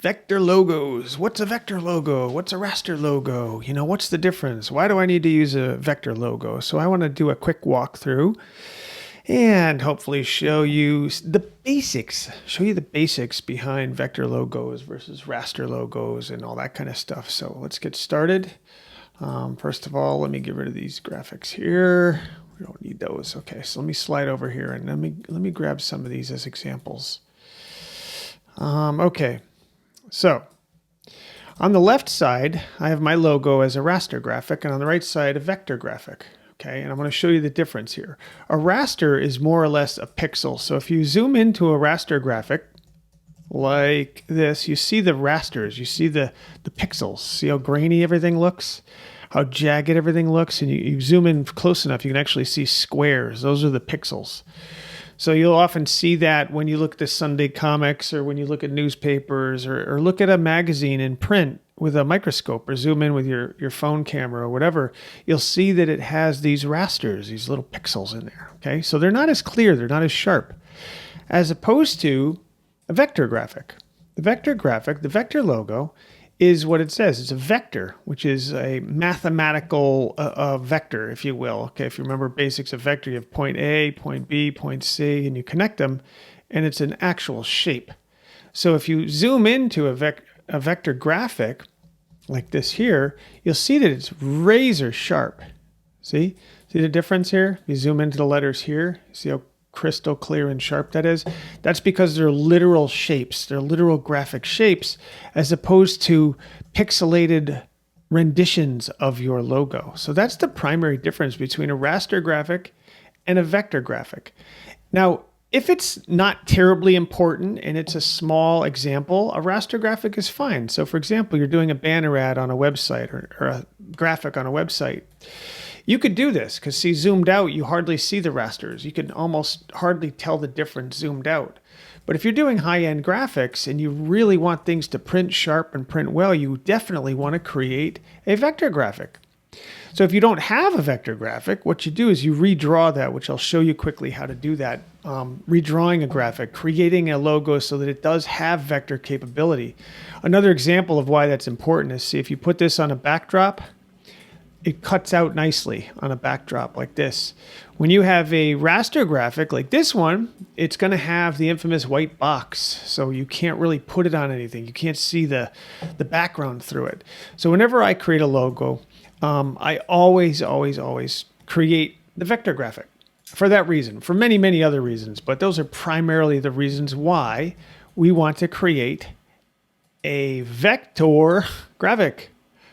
Vector logos. What's a vector logo? What's a raster logo? You know, what's the difference? Why do I need to use a vector logo? So I want to do a quick walkthrough and hopefully show you the basics, behind vector logos versus raster logos and all that kind of stuff. So let's get started. First of all, let me get rid of these graphics here. We don't need those. Okay, so let me slide over here and let me grab some of these as examples. Okay, so on the left side, I have my logo as a raster graphic, and on the right side, a vector graphic. Okay, and I'm going to show you the difference here. A raster is more or less a pixel. So if you zoom into a raster graphic like this, you see the rasters, you see the pixels. See how grainy everything looks, how jagged everything looks, and you zoom in close enough, you can actually see squares. Those are the pixels. So you'll often see that when you look at the Sunday comics or when you look at newspapers or look at a magazine in print with a microscope or zoom in with your phone camera or whatever, you'll see that it has these rasters, these little pixels in there. Okay, so they're not as clear, they're not as sharp, as opposed to a vector graphic. The vector logo is what it says. It's a vector, which is a mathematical vector, if you will. Okay, if you remember basics of vector, you have point A, point B, point C, and you connect them, and it's an actual shape. So if you zoom into a vector graphic like this here, you'll see that it's razor sharp. See the difference here? If you zoom into the letters here, see how crystal clear and sharp that is? That's because they're literal shapes. They're literal graphic shapes as opposed to pixelated renditions of your logo. So that's the primary difference between a raster graphic and a vector graphic. Now, if it's not terribly important and it's a small example, a raster graphic is fine. So for example, you're doing a banner ad on a website or a graphic on a website. You could do this because, see, zoomed out, you hardly see the rasters. You can almost hardly tell the difference zoomed out. But if you're doing high-end graphics and you really want things to print sharp and print well, you definitely want to create a vector graphic. So if you don't have a vector graphic, what you do is you redraw that, which I'll show you quickly how to do that. Redrawing a graphic, creating a logo so that it does have vector capability. Another example of why that's important is, see, if you put this on a backdrop, it cuts out nicely on a backdrop like this. When you have a raster graphic like this one, it's going to have the infamous white box, so you can't really put it on anything. You can't see the background through it. So whenever I create a logo, I always create the vector graphic for that reason, for many, many other reasons, but those are primarily the reasons why we want to create a vector graphic.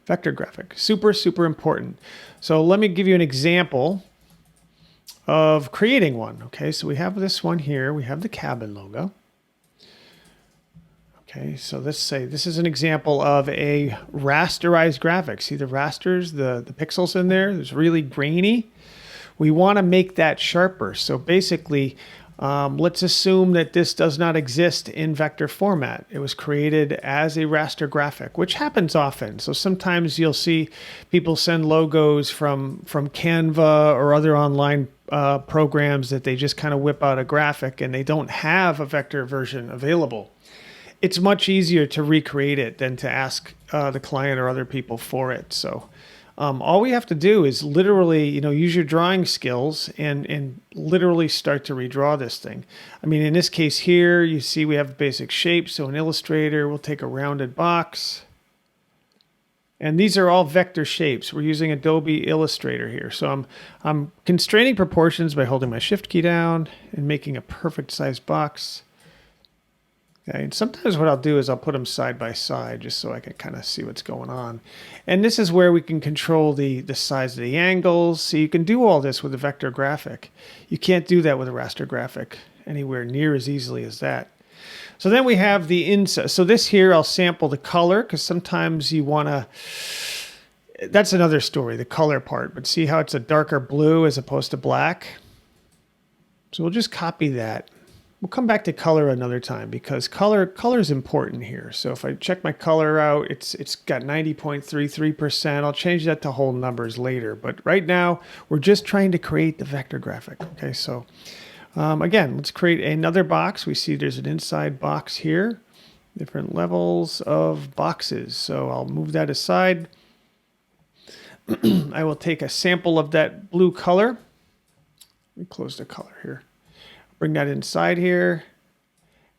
Vector graphic, super, super important. So let me give you an example of creating one. Okay, so we have this one here. We have the cabin logo. Okay, so let's say this is an example of a rasterized graphic. See the rasters, the pixels in there? It's really grainy. We want to make that sharper. So basically, let's assume that this does not exist in vector format. It was created as a raster graphic, which happens often. So sometimes you'll see people send logos from Canva or other online programs that they just kind of whip out a graphic and they don't have a vector version available. It's much easier to recreate it than to ask the client or other people for it. So all we have to do is literally, use your drawing skills and literally start to redraw this thing. I mean, in this case here, you see we have basic shapes. So in Illustrator, we'll take a rounded box. And these are all vector shapes. We're using Adobe Illustrator here. So I'm constraining proportions by holding my Shift key down and making a perfect sized box. Okay, and sometimes what I'll do is I'll put them side by side just so I can kind of see what's going on. And this is where we can control the size of the angles. So you can do all this with a vector graphic. You can't do that with a raster graphic anywhere near as easily as that. So then we have the inside. So this here, I'll sample the color because sometimes you want to, that's another story, the color part. But see how it's a darker blue as opposed to black? So we'll just copy that. We'll come back to color another time because color is important here. So if I check my color out, it's got 90.33%. I'll change that to whole numbers later. But right now, we're just trying to create the vector graphic. Okay, so again, let's create another box. We see there's an inside box here. different levels of boxes. So I'll move that aside. I will take a sample of that blue color. Let me close the color here. Bring that inside here.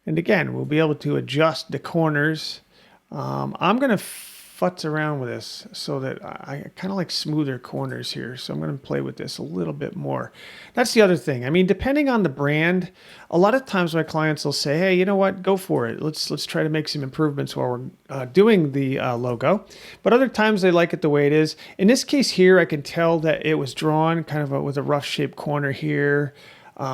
And again, we'll be able to adjust the corners. I'm going to futz around with this so that I kind of like smoother corners here. So I'm going to play with this a little bit more. That's the other thing. I mean, depending on the brand, a lot of times my clients will say, hey, you know what, go for it. Let's try to make some improvements while we're doing the logo. But other times they like it the way it is. In this case here, I can tell that it was drawn kind of with a rough shaped corner here.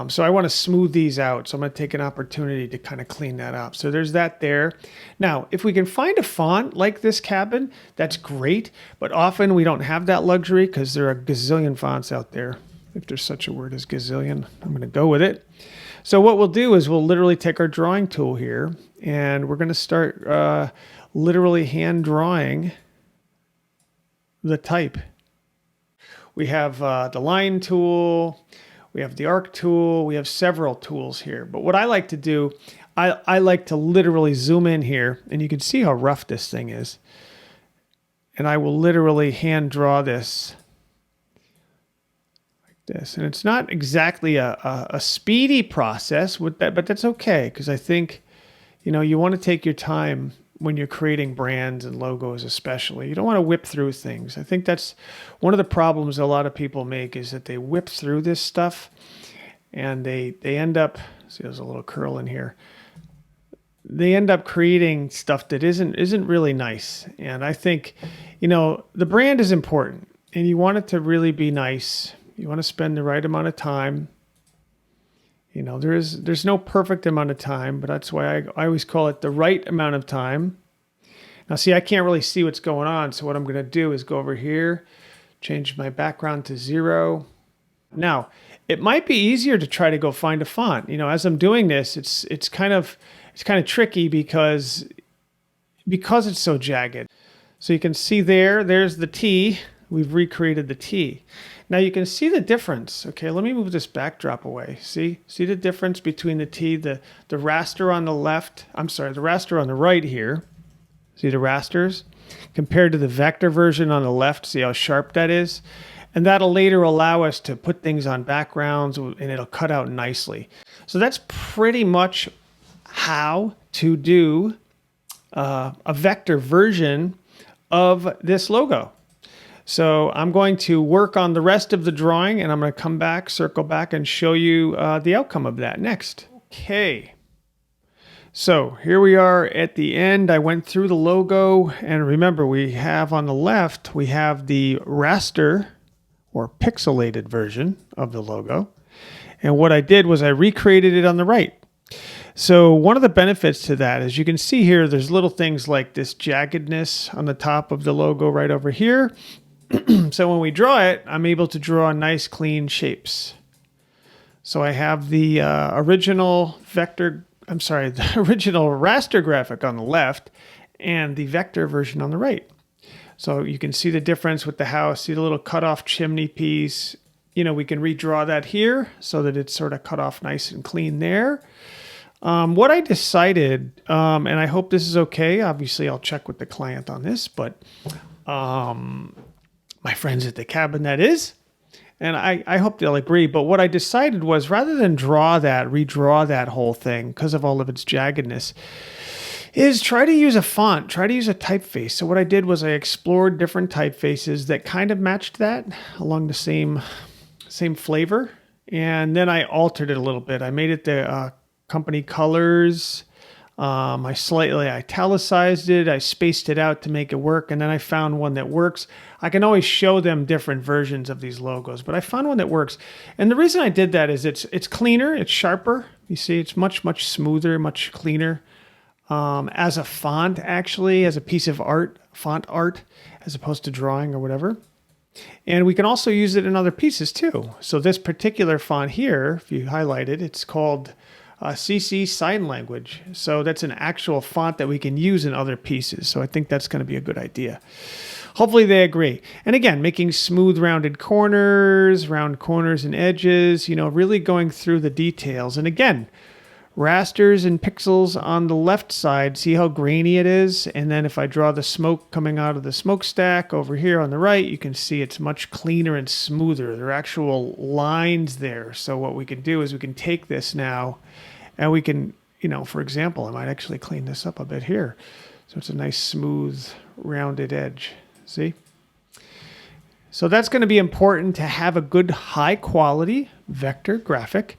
So I want to smooth these out. So I'm going to take an opportunity to kind of clean that up. So there's that there. Now, if we can find a font like this cabin, that's great. But often we don't have that luxury because there are a gazillion fonts out there. If there's such a word as gazillion, I'm going to go with it. So what we'll do is we'll literally take our drawing tool here and we're going to start literally hand drawing the type. We have the line tool. We have the arc tool. We have several tools here. But what I like to do, I like to literally zoom in here, and you can see how rough this thing is. And I will literally hand draw this like this. And it's not exactly a speedy process with that, but that's okay, because I think, you know, you want to take your time when you're creating brands and logos especially. You don't want to whip through things. I think that's one of the problems a lot of people make, is that they whip through this stuff and they end up, see there's a little curl in here. They end up creating stuff that isn't really nice. And I think, you know, the brand is important and you want it to really be nice. You want to spend the right amount of time. You know, there's no perfect amount of time, but that's why I always call it the right amount of time. Now, see, I can't really see what's going on. So what I'm going to do is go over here, change my background to 0. Now, it might be easier to try to go find a font. You know, as I'm doing this, it's kind of tricky because it's so jagged. So you can see there's the T. We've recreated the T. Now you can see the difference. Okay, let me move this backdrop away. See the difference between the T, the raster on the left, I'm sorry, the raster on the right here. See the rasters? Compared to the vector version on the left, see how sharp that is? And that'll later allow us to put things on backgrounds and it'll cut out nicely. So that's pretty much how to do a vector version of this logo. So I'm going to work on the rest of the drawing and I'm going to come back, circle back and show you the outcome of that next. Okay. So here we are at the end. I went through the logo and remember we have on the left, we have the raster or pixelated version of the logo. And what I did was I recreated it on the right. So one of the benefits to that, as you can see here, there's little things like this jaggedness on the top of the logo right over here. So when we draw it, I'm able to draw nice clean shapes. So I have the original raster graphic on the left and the vector version on the right. So you can see the difference with the house, see the little cut off chimney piece. You know, we can redraw that here so that it's sort of cut off nice and clean there. What I decided, and I hope this is okay, obviously I'll check with the client on this, but my friends at the cabin, that is. And I hope they'll agree. But what I decided was rather than redraw that whole thing because of all of its jaggedness, is try to use a font, try to use a typeface. So what I did was I explored different typefaces that kind of matched that along the same flavor. And then I altered it a little bit. I made it the company colors. I slightly italicized it. I spaced it out to make it work. And then I found one that works. I can always show them different versions of these logos, but I found one that works. And the reason I did that is it's cleaner, it's sharper. You see, it's much smoother, much cleaner. As a font, actually, as a piece of art, font art, as opposed to drawing or whatever. And we can also use it in other pieces too. So this particular font here, if you highlight it, it's called CC Sign Language. So that's an actual font that we can use in other pieces. So I think that's going to be a good idea. Hopefully they agree. And again, making smooth rounded corners, round corners and edges, you know, really going through the details. And again, rasters and pixels on the left side. See how grainy it is? And then if I draw the smoke coming out of the smokestack over here on the right, you can see it's much cleaner and smoother. There are actual lines there. So what we can do is we can take this now and we can, you know, for example, I might actually clean this up a bit here. So it's a nice smooth rounded edge. See? So that's going to be important to have a good high quality vector graphic.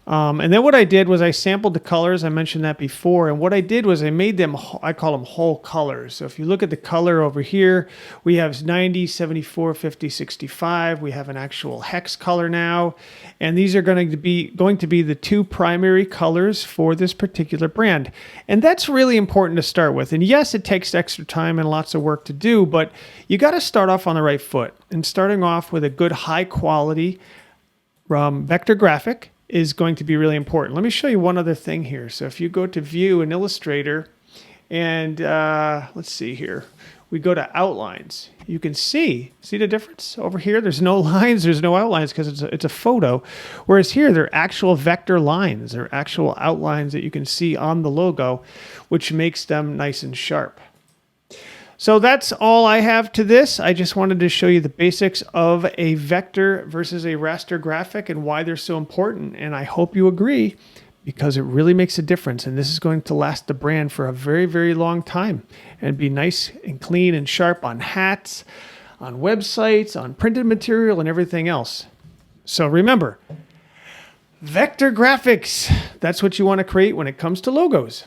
And then what I did was I sampled the colors. I mentioned that before. And what I did was I made them, I call them whole colors. So if you look at the color over here, we have 90, 74, 50, 65. We have an actual hex color now. And these are going to be the two primary colors for this particular brand. And that's really important to start with. And yes, it takes extra time and lots of work to do, but you got to start off on the right foot. And starting off with a good high quality vector graphic is going to be really important. Let me show you one other thing here. So if you go to View in Illustrator and let's see here, we go to Outlines. You can see the difference over here? There's no lines, there's no outlines because it's a photo. Whereas here, they're actual vector lines. They're actual outlines that you can see on the logo, which makes them nice and sharp. So that's all I have to this. I just wanted to show you the basics of a vector versus a raster graphic and why they're so important. And I hope you agree because it really makes a difference. And this is going to last the brand for a very, very long time and be nice and clean and sharp on hats, on websites, on printed material and everything else. So remember, vector graphics, that's what you want to create when it comes to logos.